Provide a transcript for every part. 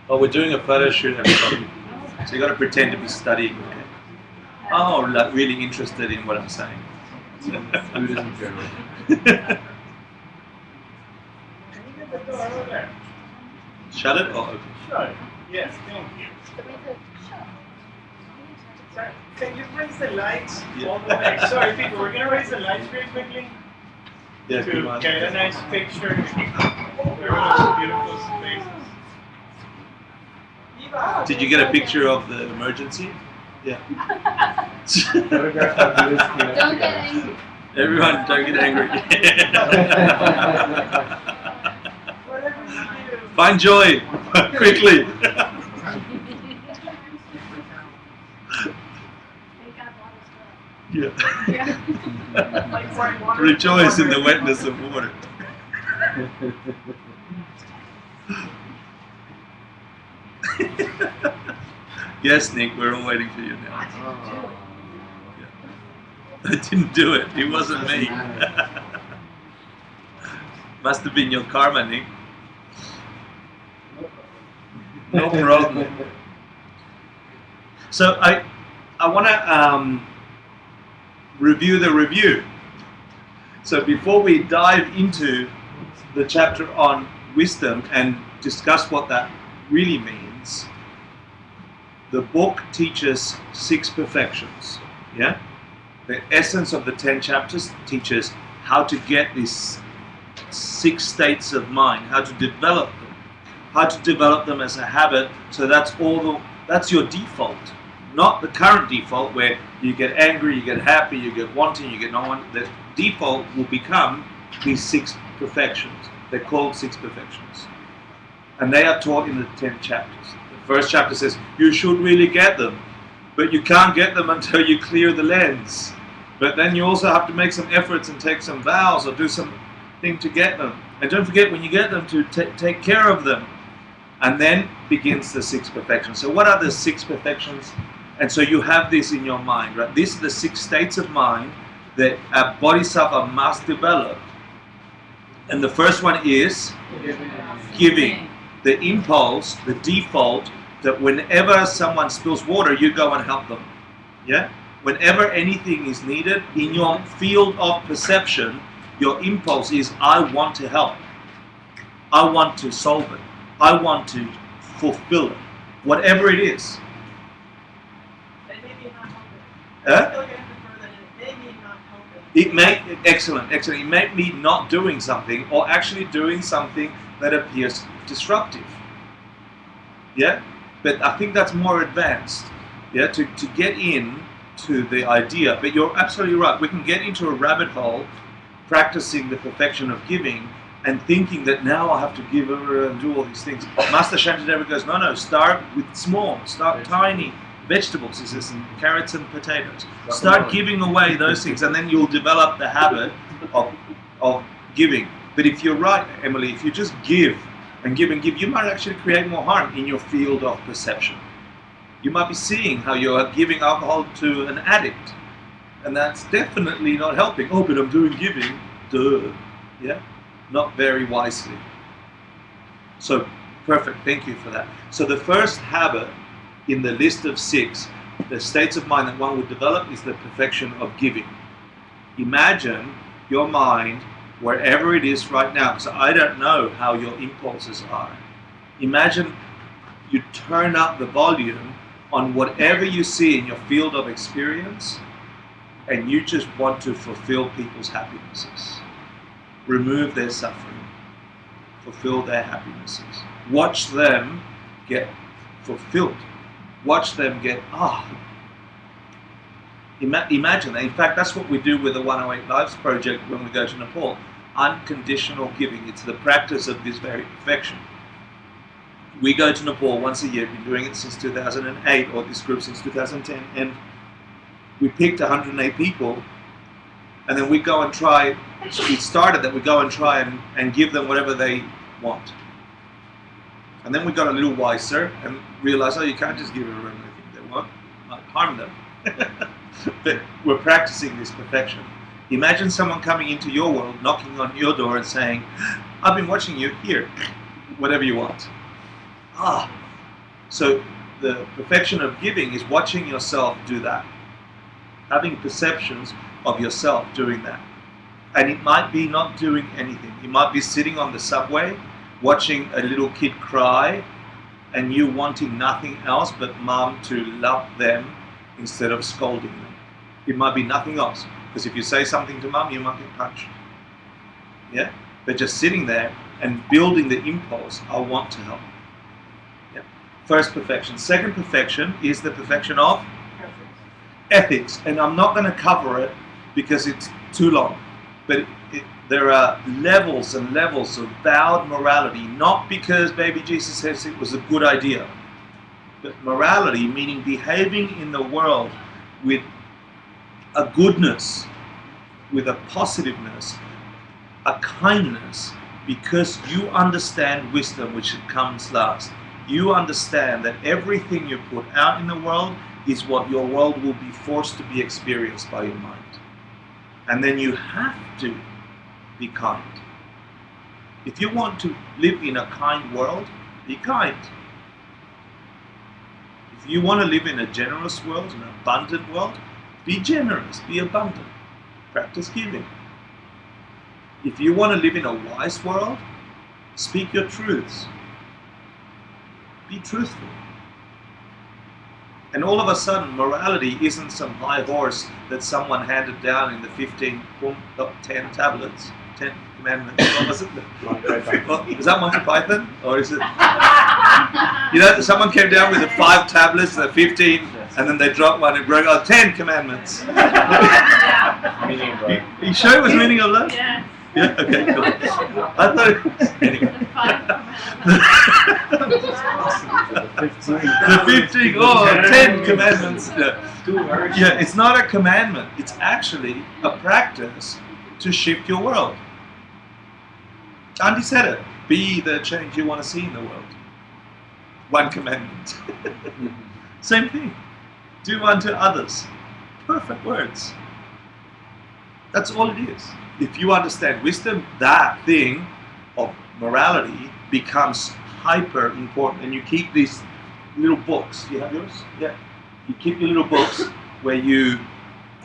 Oh, we're doing a photo shoot, everybody. So you got to pretend to be studying. Okay? Oh, like really interested in what I'm saying. Buddhism generally. Shut it or open? Shut it. Yes, thank you. Sorry, can you raise the lights all the way? Sorry, people, we're going to raise the lights very quickly Yes, to get a nice picture of those beautiful spaces. Did you get a picture of the emergency? Yeah. Don't get angry. Everyone, don't get angry. Find joy quickly. Yeah. Rejoice in the wetness of water. Yes, Nick, we're all waiting for you now. I didn't do it. It wasn't me. Must have been your karma, Nick. No problem. So I want to review the review. So before we dive into the chapter on wisdom and discuss what that really means, the book teaches 6 perfections. Yeah? The essence of the 10 chapters teaches how to get these 6 states of mind, how to develop them as a habit. So that's your default, not the current default where you get angry, you get happy, you get wanting, you get no one. The default will become these 6 perfections. They're called 6 perfections, and they are taught in the 10 chapters. The first chapter says you should really get them, but you can't get them until you clear the lens. But then you also have to make some efforts and take some vows or do something to get them. And don't forget, when you get them, to take care of them. And then begins the 6 perfections. So what are the 6 perfections? And so you have this in your mind, right? These are the 6 states of mind that a Bodhisattva must develop. And the first one is giving. The impulse, the default, that whenever someone spills water, you go and help them. Yeah? Whenever anything is needed, in your field of perception, your impulse is, I want to help. I want to solve it. I want to fulfill it. Whatever it is. They may be not helping. Huh? Still getting further, they may not helping. It may, excellent. It may be not doing something or actually doing something that appears disruptive. Yeah? But I think that's more advanced. Yeah? To get in to the idea. But you're absolutely right. We can get into a rabbit hole practicing the perfection of giving and thinking that now I have to give over and do all these things. Master Shantideva goes, no, start with small, start tiny vegetables, he says, and carrots and potatoes. Start giving away those things, and then you'll develop the habit of giving. But if you're right, Emily, if you just give and give and give, you might actually create more harm in your field of perception. You might be seeing how you're giving alcohol to an addict, and that's definitely not helping. Oh, but I'm doing giving. Duh. Yeah? Not very wisely. So, perfect. Thank you for that. So the first habit in the list of 6, the states of mind that one would develop, is the perfection of giving. Imagine your mind wherever it is right now, because I don't know how your impulses are. Imagine you turn up the volume on whatever you see in your field of experience, and you just want to fulfill people's happinesses. Remove their suffering. Fulfill their happinesses. Watch them get fulfilled. Watch them get, imagine that. In fact, that's what we do with the 108 Lives Project when we go to Nepal. Unconditional giving. It's the practice of this very perfection. We go to Nepal once a year. We've been doing it since 2008, or this group since 2010, and we picked 108 people, and then we go and try, we started that we go and try and give them whatever they want. And then we got a little wiser and realized, you can't just give everyone anything they want, might harm them. But we're practicing this perfection. Imagine someone coming into your world, knocking on your door and saying, I've been watching you, here, whatever you want. So the perfection of giving is watching yourself do that. Having perceptions of yourself doing that. And it might be not doing anything. You might be sitting on the subway, watching a little kid cry, and you wanting nothing else but mom to love them instead of scolding them. It might be nothing else. Because if you say something to mom, you might get punched. Yeah? But just sitting there and building the impulse, I want to help. Yeah? First perfection. Second perfection is the perfection of ethics. And I'm not going to cover it because it's too long. But there are levels and levels of vowed morality, not because baby Jesus says it was a good idea, but morality, meaning behaving in the world with a goodness, with a positiveness, a kindness, because you understand wisdom, which comes last. You understand that everything you put out in the world is what your world will be forced to be experienced by your mind. And then you have to be kind. If you want to live in a kind world, be kind. If you want to live in a generous world, an abundant world, be generous, be abundant. Practice giving. If you want to live in a wise world, speak your truths. Be truthful. And all of a sudden, morality isn't some high horse that someone handed down in the 10 tablets, 10 commandments. What was it? Is that Monty Python? Or is it? You know, someone came down with the 5 tablets, the 15, and then they dropped one and wrote, 10 commandments. You sure it was meaning of that? Yeah. Yeah? Okay, cool. I thought it was anyway. The 15, 10 commandments. Yeah, it's not a commandment. It's actually a practice to shift your world. Andy said it. Be the change you want to see in the world. One commandment. Same thing. Do unto others. Perfect words. That's all it is. If you understand wisdom, that thing of morality becomes hyper important. And you keep these little books. Do you have yours? Yeah. You keep your little books where you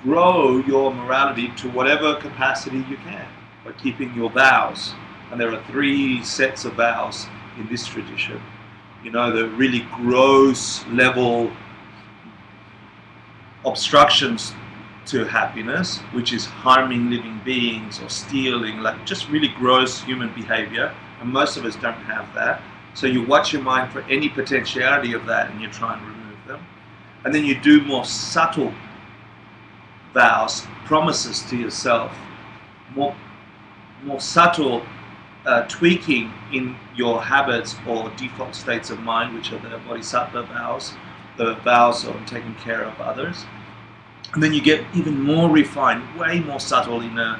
grow your morality to whatever capacity you can by keeping your vows. And there are 3 sets of vows in this tradition. You know, the really gross level obstructions to happiness, which is harming living beings or stealing, like just really gross human behavior, and most of us don't have that. So you watch your mind for any potentiality of that and you try and remove them. And then you do more subtle vows, promises to yourself, more subtle tweaking in your habits or default states of mind, which are the Bodhisattva vows, the vows of taking care of others. And then you get even more refined, way more subtle in the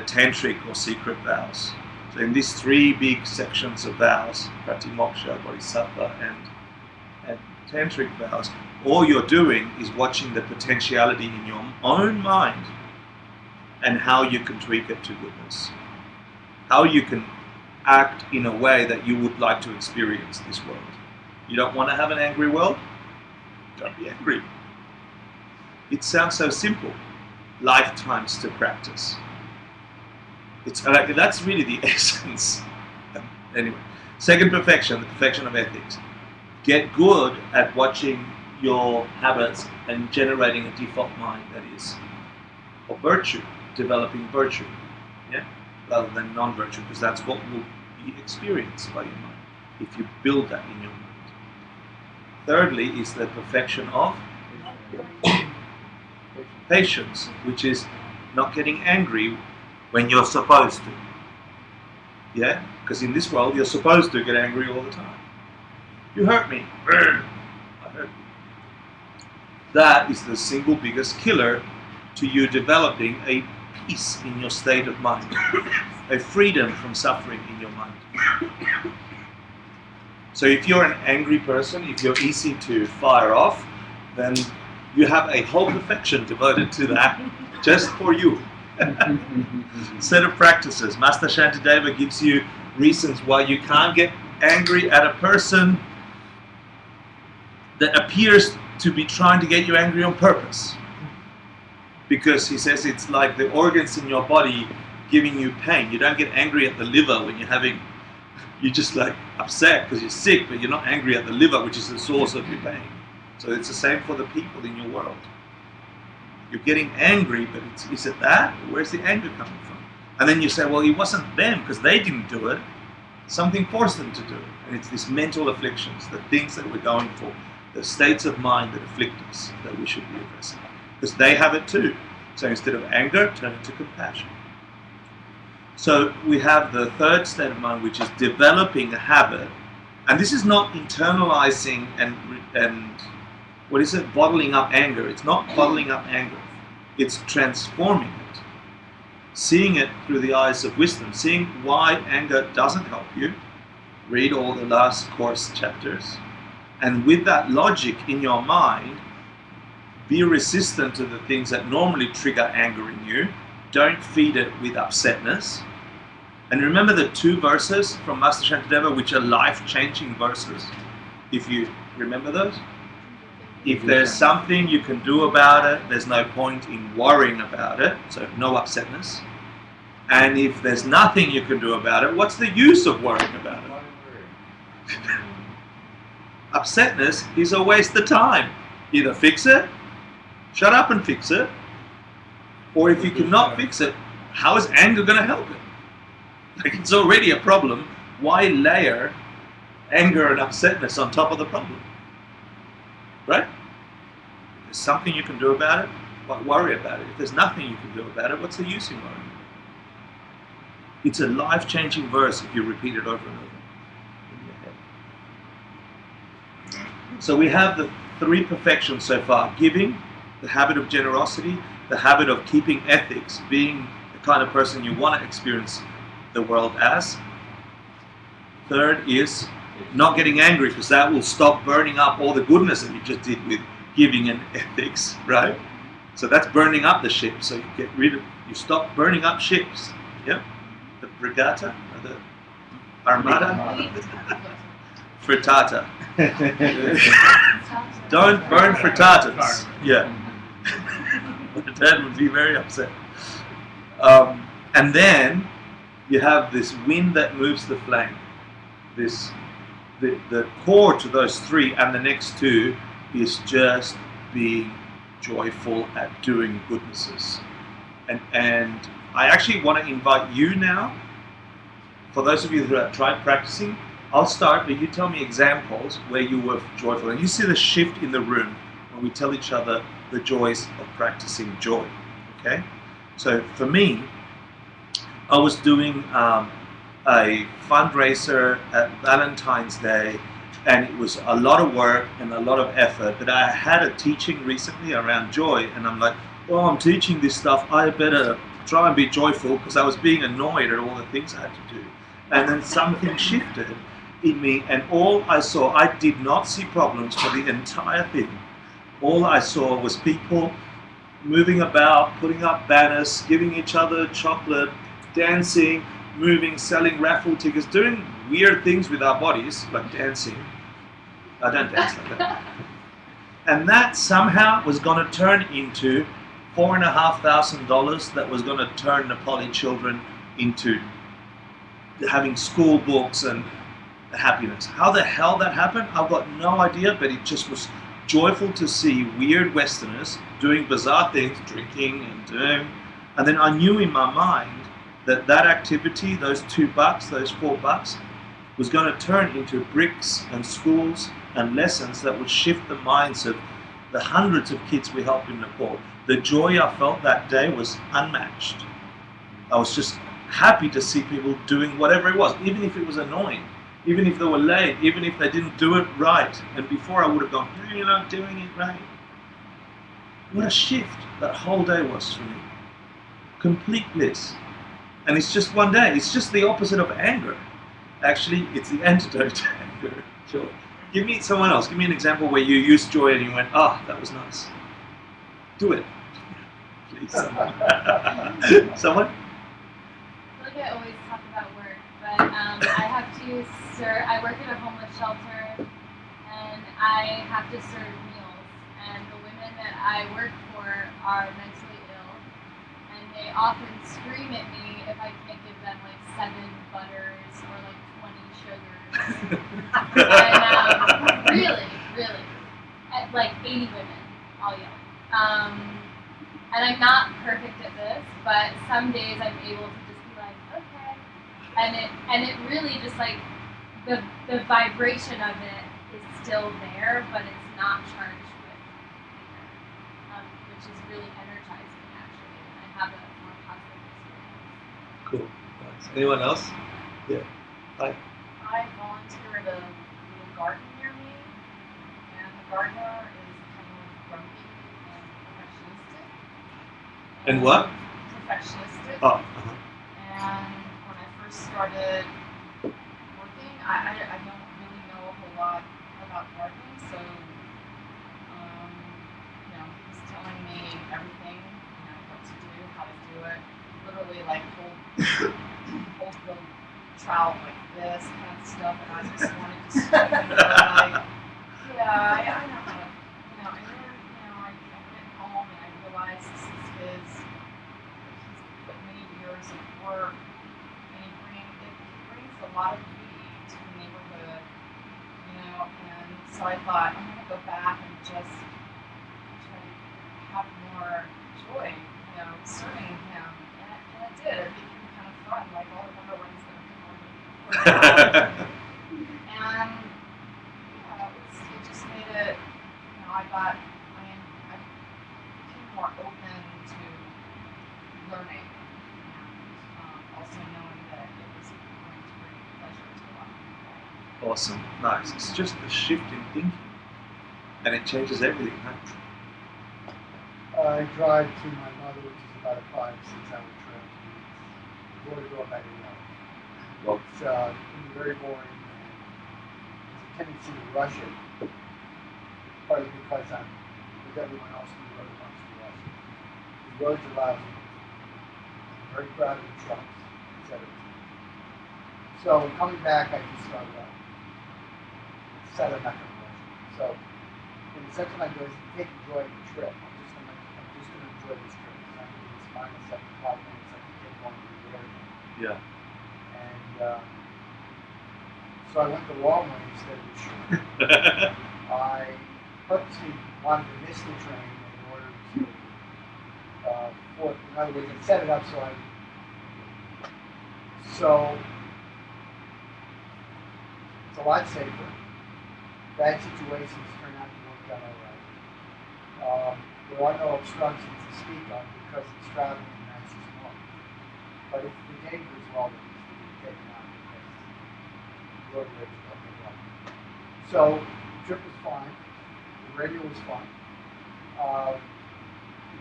tantric or secret vows. So in these 3 big sections of vows, Pratimoksha, Bodhisattva, and tantric vows, all you're doing is watching the potentiality in your own mind and how you can tweak it to goodness. How you can act in a way that you would like to experience this world. You don't want to have an angry world? Don't be angry. It sounds so simple. Lifetimes to practice. It's like, that's really the essence. Anyway, second perfection, the perfection of ethics. Get good at watching your habits and generating a default mind that is of virtue, developing virtue, yeah, rather than non-virtue, because that's what will be experienced by your mind if you build that in your mind. Thirdly is the perfection of patience, which is not getting angry when you're supposed to. Yeah? Because in this world, you're supposed to get angry all the time. You hurt me. I hurt you. That is the single biggest killer to you developing a peace in your state of mind, a freedom from suffering in your mind. So if you're an angry person, if you're easy to fire off, then you have a whole perfection devoted to that, just for you. Set of practices. Master Shantideva gives you reasons why you can't get angry at a person that appears to be trying to get you angry on purpose. Because he says it's like the organs in your body giving you pain. You don't get angry at the liver when you're just like upset because you're sick, but you're not angry at the liver, which is the source of your pain. So it's the same for the people in your world. You're getting angry, but is it that? Where's the anger coming from? And then you say, well, it wasn't them because they didn't do it. Something forced them to do it. And it's these mental afflictions, the things that we're going for, the states of mind that afflict us that we should be addressing. Because they have it too. So instead of anger, turn it to compassion. So we have the third state of mind, which is developing a habit. And this is not internalizing and what is it? Bottling up anger. It's not bottling up anger. It's transforming it. Seeing it through the eyes of wisdom. Seeing why anger doesn't help you. Read all the last course chapters. And with that logic in your mind, be resistant to the things that normally trigger anger in you. Don't feed it with upsetness. And remember the 2 verses from Master Shantideva, which are life-changing verses. If you remember those. If there's something you can do about it, there's no point in worrying about it. So no upsetness. And if there's nothing you can do about it, what's the use of worrying about it? Upsetness is a waste of time. Either fix it, shut up and fix it, or if you cannot fix it, how is anger going to help it? Like, it's already a problem. Why layer anger and upsetness on top of the problem? Right? If there's something you can do about it, why worry about it? If there's nothing you can do about it, what's the use in worrying? It's a life-changing verse if you repeat it over and over in your head. So we have the 3 perfections so far. Giving, the habit of generosity, the habit of keeping ethics, being the kind of person you want to experience the world as. Third is not getting angry, because that will stop burning up all the goodness that you just did with giving and ethics, right? So that's burning up the ship. So you stop burning up ships. Yeah? The Brigata, or the Armada, Frittata. Don't burn frittatas. Yeah. My dad would be very upset. And then you have this wind that moves the flame. The core to those 3 and the next 2 is just being joyful at doing goodnesses. And I actually want to invite you now, for those of you who have tried practicing, I'll start, but you tell me examples where you were joyful. And you see the shift in the room when we tell each other the joys of practicing joy. Okay? So for me, I was doing a fundraiser at Valentine's Day, and it was a lot of work and a lot of effort. But I had a teaching recently around joy, and I'm like, oh, I'm teaching this stuff, I better try and be joyful, because I was being annoyed at all the things I had to do. And then something shifted in me, and all I saw, I did not see problems for the entire thing. All I saw was people moving about, putting up banners, giving each other chocolate, dancing, moving, selling raffle tickets, doing weird things with our bodies, like dancing. I don't dance like that. And that somehow was going to turn into $4,500 that was going to turn Nepali children into having school books and happiness. How the hell that happened, I've got no idea, but it just was joyful to see weird Westerners doing bizarre things, drinking and doing. And then I knew in my mind that activity, those $2, those $4, was going to turn into bricks and schools and lessons that would shift the minds of the hundreds of kids we helped in Nepal. The joy I felt that day was unmatched. I was just happy to see people doing whatever it was, even if it was annoying, even if they were late, even if they didn't do it right. And before I would have gone, you're not doing it right. What a shift that whole day was for me. Complete bliss. And it's just one day. It's just the opposite of anger. Actually, it's the antidote to anger. Joy. Give me someone else. Give me an example where you used joy and you went, that was nice. Do it. please. Someone? I feel like I always talk about work, but I have to serve. I work at a homeless shelter, and I have to serve meals. And the women that I work for are mentally ill, and they often scream at me if I can't give them like 7 butters or like 20 sugars. And really, at like 80 women, I'll yell. And I'm not perfect at this, but some days I'm able to just be like, okay, and it really just like the vibration of it is still there, but it's not charged with fear, which is really energizing actually, and I have a more positive experience. Cool. Nice. Anyone else? Yeah. Hi. I volunteer at a little garden near me, and the gardener is kind of grumpy and perfectionistic. And what? Perfectionistic. Oh. And when I first started working, I don't really know a whole lot about gardening, so he was telling me everything, what to do, how to do it. Literally like hold the trowel like this kind of stuff, and I just wanted to scream and go like, yeah, I know how to, and then, I went home and I realized this is he's put many years of work, and it brings a lot of beauty to the neighborhood, and so I thought, I'm going to go back and just try to have more joy, serving him, and it did. It became kind of fun, like, oh, I wonder when he's going to come over. And it just made it, I became more open to learning, and also knowing that it was going to bring pleasure to a lot of people. Awesome. Nice. It's just a shift in thinking, and it changes everything, huh? I drive to my mother, which is about a 5-6 hour trip. Door to door about 8 hours. Well, It's can be very boring. There's a tendency to rush it, partly because I'm with everyone else on the road wants to rush it. The roads are lousy, very crowded with trucks, etc. So coming back, I just started out. Said I'm not going to rush it. So in the sense of my goes, take joy in the trip. I'm just going to enjoy this trip. It's not going to be this minus 75 minutes I can take going to the area. yeah. And so I went the long way instead of the short. I purposely wanted to miss the train in order to, in other words, I set it up so it's a lot safer. Bad situations turn out to work out all right. There are no obstructions to speak of because it's traveling in nice and small. But if the danger is well, it needs to be taken out because the road rage don't get well. So the trip was fine. The radio was fun.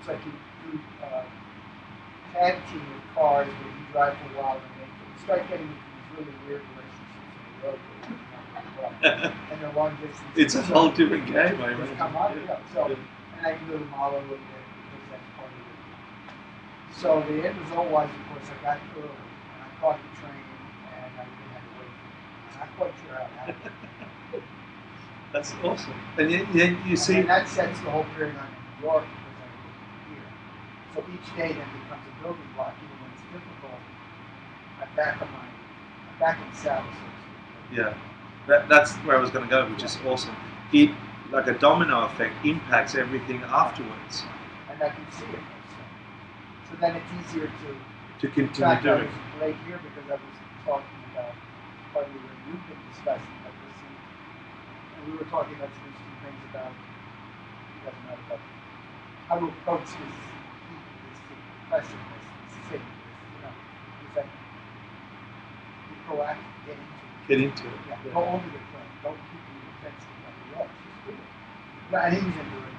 It's like you do tag team with cars where you drive for a while and you start getting into these really weird relationships on the road. And they're long distance. It's a whole different game, I It's imagine. come up, yeah. So, and I can do the model a little bit because that's part of it. So the end result was, of course, I got early and I caught the train and I didn't have to wait for it. I'm not quite sure how that happened. That's awesome. And you see, And that sets the whole period on in New York because I live here. So each day then becomes a building block, even when it's difficult. I'm back in the saddle, so to speak. yeah, that's where I was going to go, which is awesome. It, like a domino effect, impacts everything afterwards. And I can see it. So then it's easier to continue track doing. others late here because I was talking about partly what you've been discussing, but listening, and we were talking about some interesting things about he doesn't know about how to approach this heat, this depression, this sickness, it's like be proactive, get into it. Get into it. Yeah, go over the front. Don't keep the defensive like the others. Just do it. Yeah, and he was into it.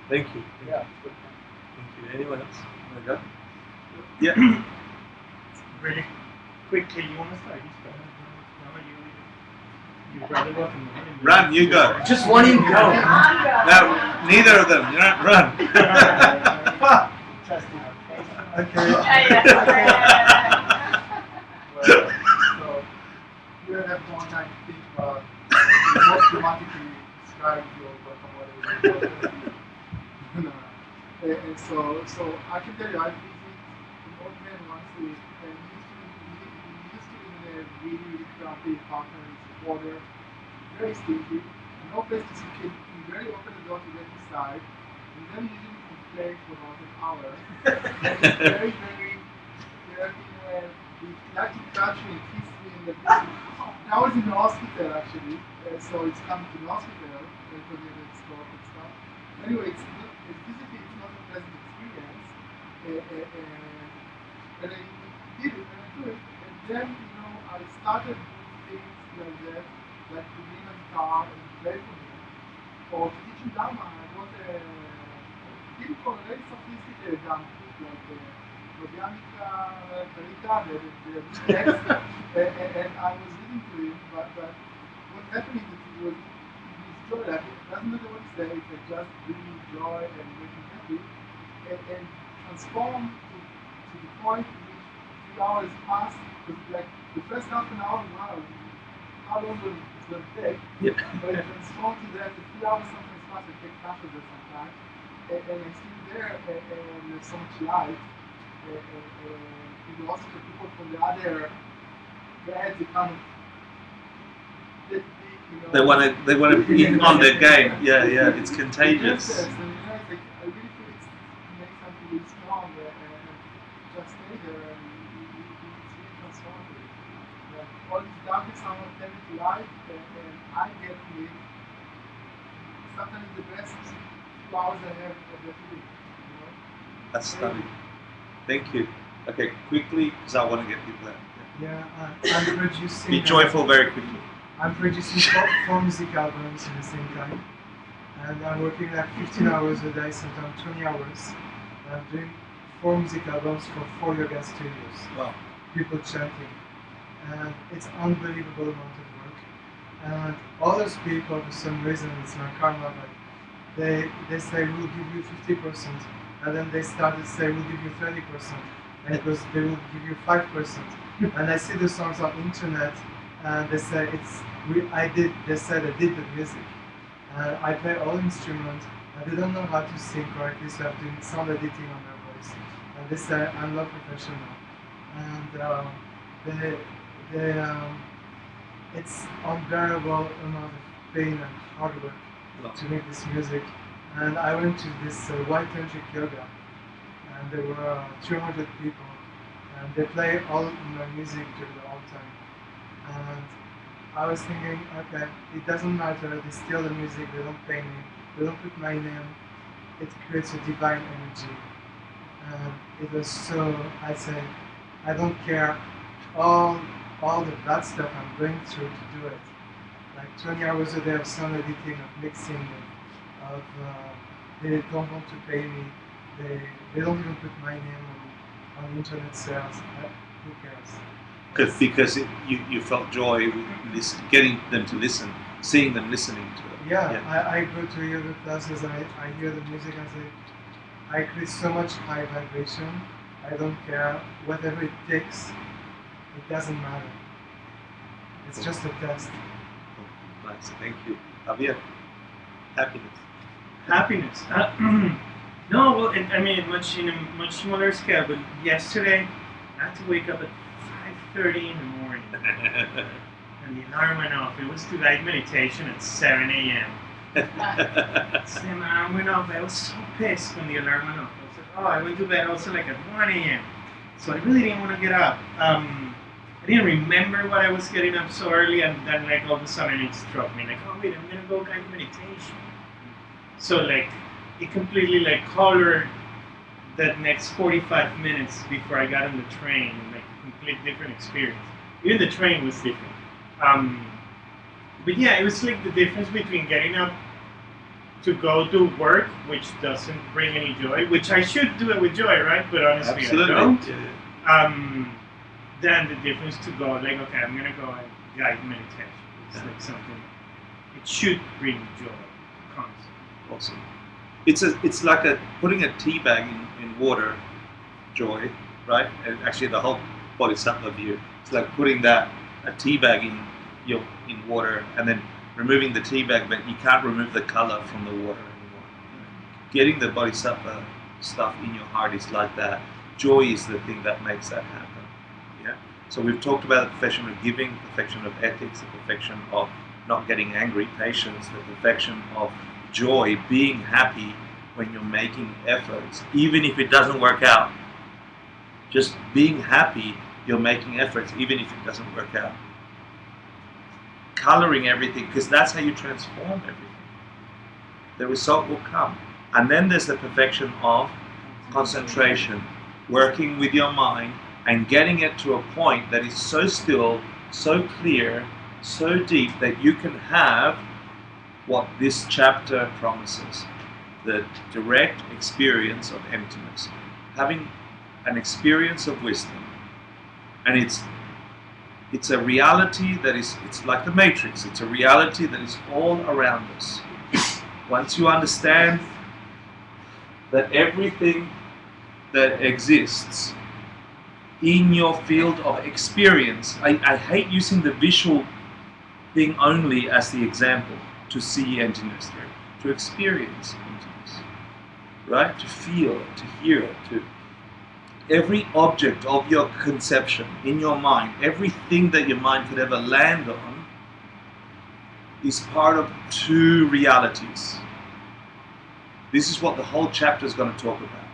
Thank you. Yeah, it's good. Thank you. Anyone else? Want to go? Yeah. Really quickly, you want to start? No, you leave it. You'd rather go up in the morning. Run, you go. Just one in go. No, neither of them. You're not run. Just, Yeah, so you have one time to think about the most dramatically describe your whatever. No. And so I can tell you, I visit an old man once a week, and he used to live in a really, really crappy apartment with water, very stinky, no place to sleep. He barely opened the door to get inside, and then he usually complained for about an hour. And he's very, very dirty, he liked to touch me and kiss me, and I was in the hospital actually, so it's coming to the hospital, and for me it's stroke and stuff. Anyway, physically it's not a pleasant experience, and I did it, and I do it, and then, I started doing things like that, like to bring a guitar and play for him, or to teach him Dharma. I bought didn't call a very sophisticated Dharma book, like Bodhisattva, Karita, the text, and I was reading to him, but what happened is that he was joy, like it doesn't matter what he says, it just bring him joy and make him happy, and transform to the point in which 3 hours pass, because like the first half an hour, wow, how long will it's going to take? Yeah. But it transformed to that, the 3 hours sometimes pass, I take half of it sometimes, and I still there, and there's so much light, and also the people from the other grads, they kind of, They want to be on their game. Yeah, it's contagious. Yes, and it's like, I really feel it's make something really strong and just stay there and it's really transformative. Like, all these darkness are not tending to light and I get to live sometimes the best 2 hours I have of the week. That's stunning. Thank you. Okay, quickly, because I want to get people out. Yeah, I'm producing. Be joyful very quickly. I'm producing four music albums at the same time, and I'm working like 15 hours a day, sometimes 20 hours. And I'm doing 4 music albums for 4 yoga studios. Wow. People chanting, and it's unbelievable amount of work. And all those people, for some reason, it's my karma, but they say we'll give you 50%, and then they start to say we'll give you 30%, and because they will give you 5%. And I see the songs on internet, and they say they said I did the music. I play all instruments, and they don't know how to sing correctly, so I'm doing sound editing on their voice. And they say I'm not professional. And it's unbearable amount of pain and hard work to make this music. And I went to this white tantric yoga, and there were 200 people, and they play all my music during the whole time. And I was thinking, okay, it doesn't matter, they steal the music, they don't pay me, they don't put my name, it creates a divine energy. And it was so, I said, I don't care all the bad stuff I'm going through to do it. Like 20 hours a day of sound editing, of mixing, they don't want to pay me, they don't even put my name on internet sales, who cares? Because you felt joy with getting them to listen, seeing them listening to it. Yeah. I go to yoga classes, I hear the music and say, I create so much high vibration, I don't care, whatever it takes, it doesn't matter. It's just a test. Oh, nice, thank you. Javier, happiness. Happiness. No, well, I mean, in a much smaller scale. But yesterday, I had to wake up at 5:30 in the morning, and the alarm went off. It was to guide meditation at 7 a.m. So the alarm went off. I was so pissed when the alarm went off. I was like, oh, I went to bed also like at 1 a.m. So I really didn't want to get up. I didn't remember why I was getting up so early, and then like all of a sudden it struck me like, oh wait, I'm gonna go guide meditation. So like it completely like colored that next 45 minutes before I got on the train, like a complete different experience. Even the train was different. But yeah, it was like the difference between getting up to go to work, which doesn't bring any joy, which I should do it with joy, right? But honestly, Absolutely. I don't. Yeah. Then the difference to go like, okay, I'm gonna go and guide meditation. It's like something. It should bring joy, constantly. Awesome. It's like putting a tea bag in water, joy, right? And actually, the whole Bodhisattva view. It's like putting a tea bag in water and then removing the tea bag, but you can't remove the color from the water anymore. Getting the Bodhisattva stuff in your heart is like that. Joy is the thing that makes that happen. Yeah. So we've talked about the perfection of giving, perfection of ethics, the perfection of not getting angry, patience, the perfection of joy, being happy when you're making efforts, even if it doesn't work out. Just being happy, you're making efforts, even if it doesn't work out. Coloring everything, because that's how you transform everything. The result will come. And then there's the perfection of concentration, working with your mind and getting it to a point that is so still, so clear, so deep that you can have what this chapter promises, the direct experience of emptiness, having an experience of wisdom. And it's a reality that is, it's like the Matrix, it's a reality that is all around us. Once you understand that everything that exists in your field of experience, I hate using the visual thing only as the example to see emptiness there, to experience emptiness, right? To feel it, to hear it, to every object of your conception in your mind, everything that your mind could ever land on is part of two realities. This is what the whole chapter is going to talk about.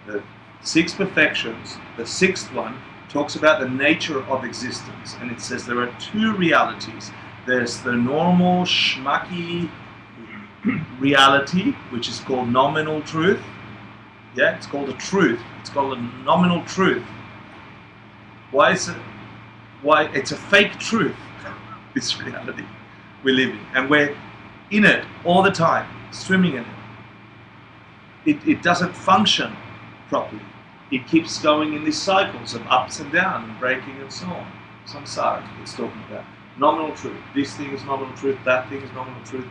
The 6 perfections, the 6th one talks about the nature of existence, and it says there are 2 realities. There's the normal schmucky reality, which is called nominal truth. Yeah, it's called a truth. It's called a nominal truth. Why is it? Why it's a fake truth? This reality we live in, and we're in it all the time, swimming in it. It doesn't function properly. It keeps going in these cycles of ups and downs, and breaking and so on. Samsara, it's talking about nominal truth. This thing is nominal truth. That thing is nominal truth.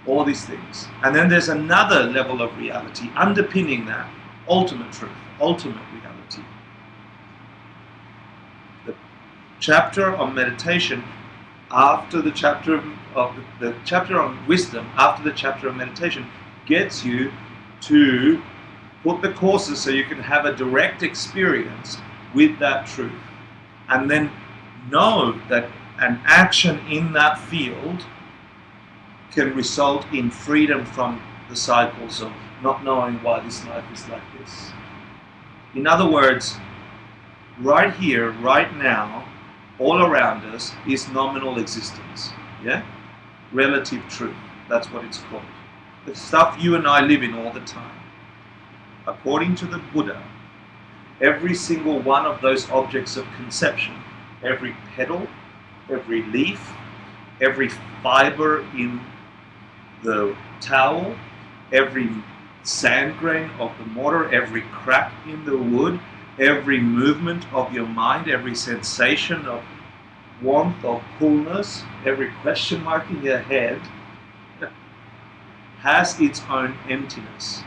All these things. And then there's another level of reality underpinning that, ultimate truth, ultimate reality. The chapter on meditation, after the chapter the chapter on wisdom, after the chapter on meditation, gets you to put the courses so you can have a direct experience with that truth. And then know that an action in that field can result in freedom from the cycles of not knowing why this life is like this. In other words, right here, right now, all around us is nominal existence. Yeah? Relative truth. That's what it's called. The stuff you and I live in all the time. According to the Buddha, every single one of those objects of conception, every petal, every leaf, every fiber in the towel, every sand grain of the mortar, every crack in the wood, every movement of your mind, every sensation of warmth or coolness, every question mark in your head has its own emptiness.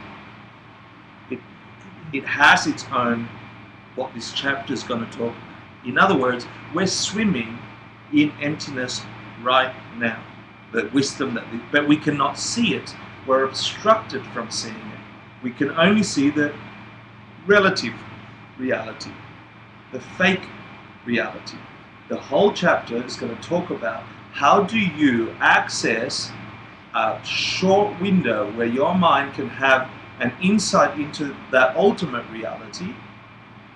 It has its own, what this chapter is going to talk about. In other words, we're swimming in emptiness right now. The wisdom but we cannot see it. We're obstructed from seeing it. We can only see the relative reality, the fake reality. The whole chapter is going to talk about how do you access a short window where your mind can have an insight into that ultimate reality,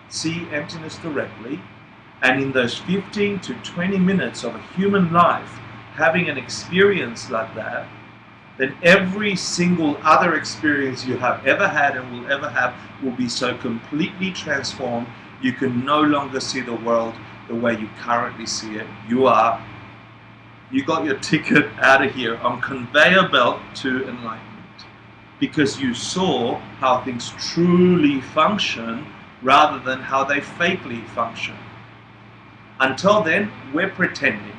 see emptiness directly, and in those 15 to 20 minutes of a human life, having an experience like that, then every single other experience you have ever had and will ever have will be so completely transformed, you can no longer see the world the way you currently see it. You got your ticket out of here on conveyor belt to enlightenment, because you saw how things truly function rather than how they fakely function. Until then, we're pretending.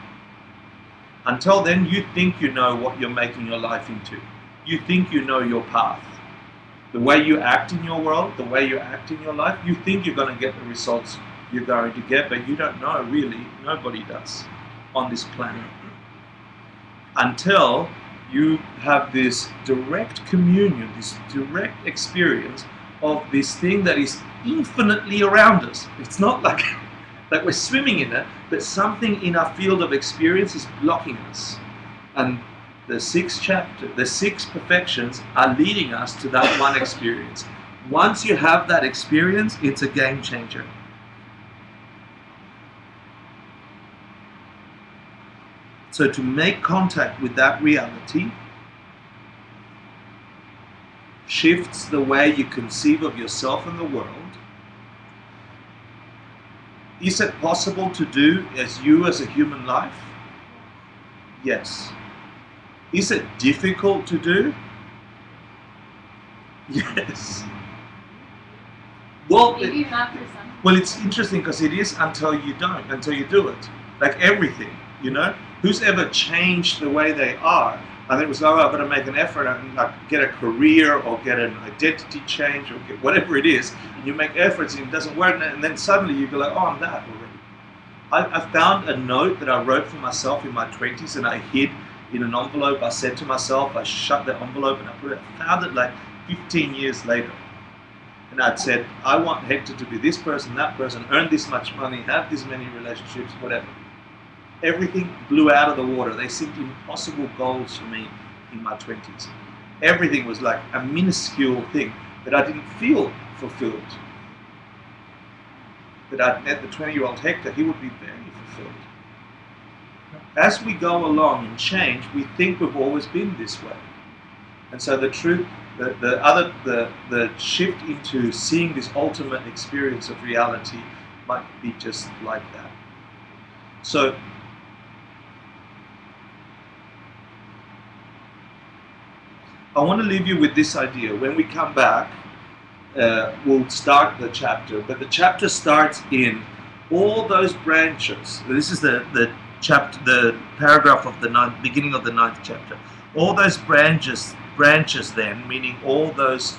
Until then, you think you know what you're making your life into. You think you know your path. The way you act in your world, the way you act in your life, you think you're going to get the results you're going to get, but you don't know, really. Nobody does on this planet. Until you have this direct communion, this direct experience of this thing that is infinitely around us. It's not like we're swimming in it, but something in our field of experience is blocking us. And the six perfections are leading us to that one experience. Once you have that experience, it's a game changer. So to make contact with that reality shifts the way you conceive of yourself and the world. Is it possible to do as a human life? Yes. Is it difficult to do? Yes. Well, Maybe not for some. well, it's interesting because it is until you do it. Like everything, you know? Who's ever changed the way they are? And it was, oh, I've got to make an effort and like, get a career or get an identity change or get whatever it is. And you make efforts and it doesn't work. And then suddenly you go like, oh, I'm that already. I found a note that I wrote for myself in my 20s and I hid in an envelope. I said to myself, I shut the envelope and I found it like 15 years later. And I'd said, I want Hector to be this person, that person, earn this much money, have this many relationships, whatever. Everything blew out of the water. They seemed impossible goals for me in my 20s. Everything was like a minuscule thing that I didn't feel fulfilled. That I'd met the 20-year-old Hector, he would be very fulfilled. As we go along and change, we think we've always been this way. And so the truth, the shift into seeing this ultimate experience of reality might be just like that. So I want to leave you with this idea. When we come back, we'll start the chapter, but the chapter starts in all those branches. This is the paragraph of the beginning of the 9th chapter. All those branches then, meaning all those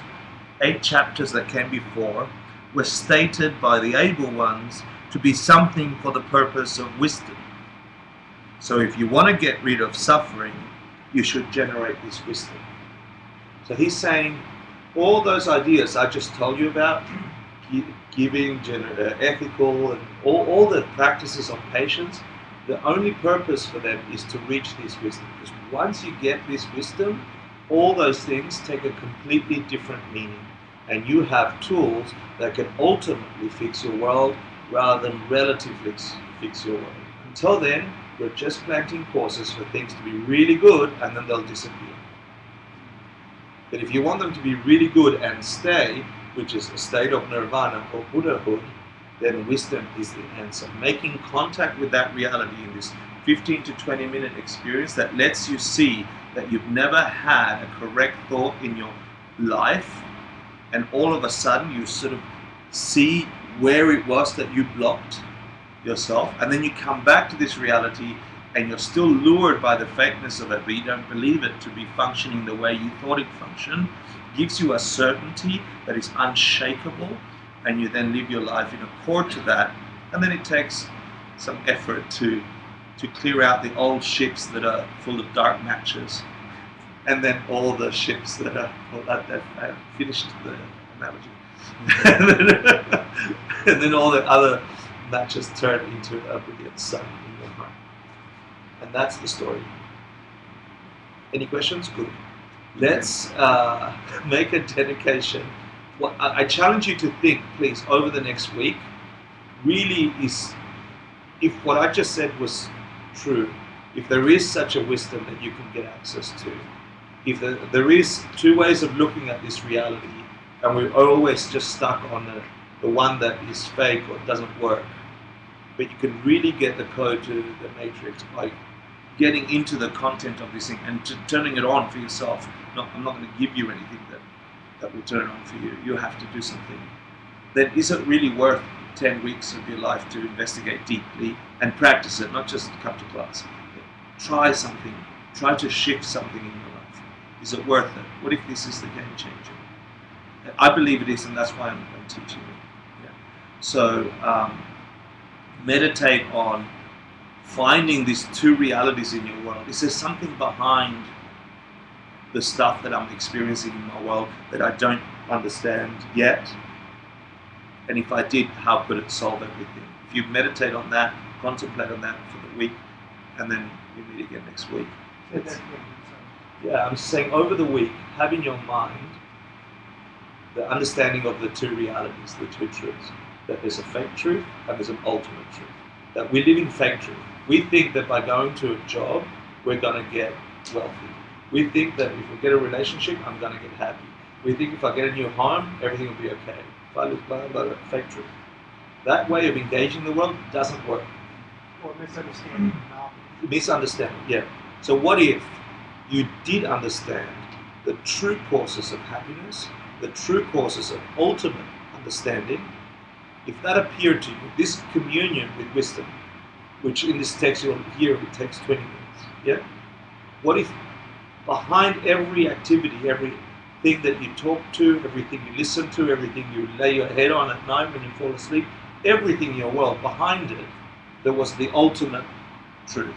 8 chapters that came before, were stated by the able ones to be something for the purpose of wisdom. So if you want to get rid of suffering, you should generate this wisdom. So he's saying all those ideas I just told you about, giving, ethical, and all the practices of patience, the only purpose for them is to reach this wisdom. Because once you get this wisdom, all those things take a completely different meaning. And you have tools that can ultimately fix your world rather than relatively fix your world. Until then, we're just planting courses for things to be really good and then they'll disappear. But if you want them to be really good and stay, which is a state of nirvana or Buddhahood, then wisdom is the answer. Making contact with that reality in this 15 to 20 minute experience that lets you see that you've never had a correct thought in your life, and all of a sudden you sort of see where it was that you blocked yourself, and then you come back to this reality and you're still lured by the fakeness of it, but you don't believe it to be functioning the way you thought it functioned, gives you a certainty that is unshakable, and you then live your life in accord to that. And then it takes some effort to clear out the old ships that are full of dark matches, and then all the ships that are, I've finished the analogy, and then all the other matches turn into a brilliant sun in your heart. And that's the story. Any questions? Good. Let's make a dedication. What I challenge you to think, please, over the next week, really is, if what I just said was true, if there is such a wisdom that you can get access to, if there is 2 ways of looking at this reality, and we're always just stuck on the one that is fake or doesn't work, but you can really get the code to the matrix by getting into the content of this thing and turning it on for yourself. I'm not going to give you anything that will turn it on for you. You have to do something. Then is it really worth 10 weeks of your life to investigate deeply and practice it, not just come to class? try something, try to shift something in your life. Is it worth it? What if this is the game changer? I believe it is, and that's why I'm teaching it. Yeah. So meditate on finding these two realities in your world. Is there something behind the stuff that I'm experiencing in my world that I don't understand yet? And if I did, how could it solve everything? If you meditate on that, contemplate on that for the week, and then we meet again next week. Yeah, I'm saying over the week, have in your mind the understanding of the two realities, the two truths. That there's a fake truth and there's an ultimate truth. That we live in fake truth. We think that by going to a job, we're going to get wealthy. We think that if we get a relationship, I'm going to get happy. We think if I get a new home, everything will be okay. If I live blah, blah, blah, fake truth. That way of engaging the world doesn't work. Or misunderstanding. Misunderstanding, yeah. So what if you did understand the true causes of happiness, the true causes of ultimate understanding? If that appeared to you, this communion with wisdom, which in this text you'll hear it takes 20 minutes, yeah? What if behind every activity, everything that you talk to, everything you listen to, everything you lay your head on at night when you fall asleep, everything in your world, behind it, there was the ultimate truth.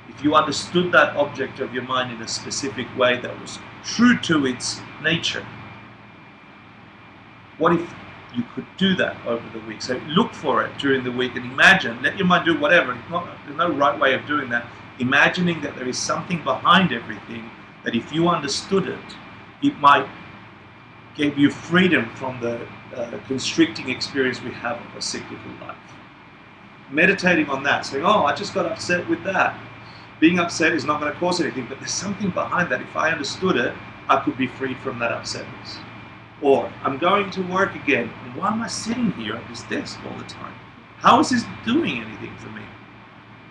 If you understood that object of your mind in a specific way that was true to its nature, what if you could do that over the week? So look for it during the week and imagine, let your mind do whatever. There's no right way of doing that. Imagining that there is something behind everything that if you understood it, it might give you freedom from the constricting experience we have of a cyclical life. Meditating on that, saying, oh, I just got upset with that. Being upset is not going to cause anything, but there's something behind that. If I understood it, I could be freed from that upsetness. Or, I'm going to work again, and why am I sitting here at this desk all the time? How is this doing anything for me?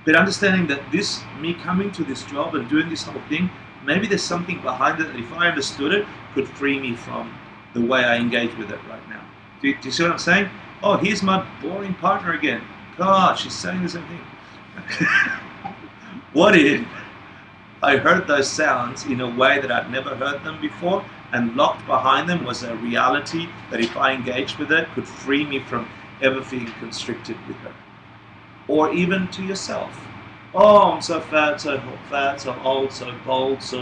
But understanding that me coming to this job and doing this whole thing, maybe there's something behind it that if I understood it, could free me from the way I engage with it right now. Do you see what I'm saying? Oh, here's my boring partner again. God, she's saying the same thing. What if I heard those sounds in a way that I'd never heard them before, and locked behind them was a reality that if I engaged with it, could free me from ever being constricted with her? Or even to yourself. Oh, I'm so fat, so old, so bold, so,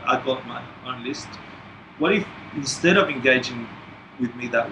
I got my own list. What if instead of engaging with me that way,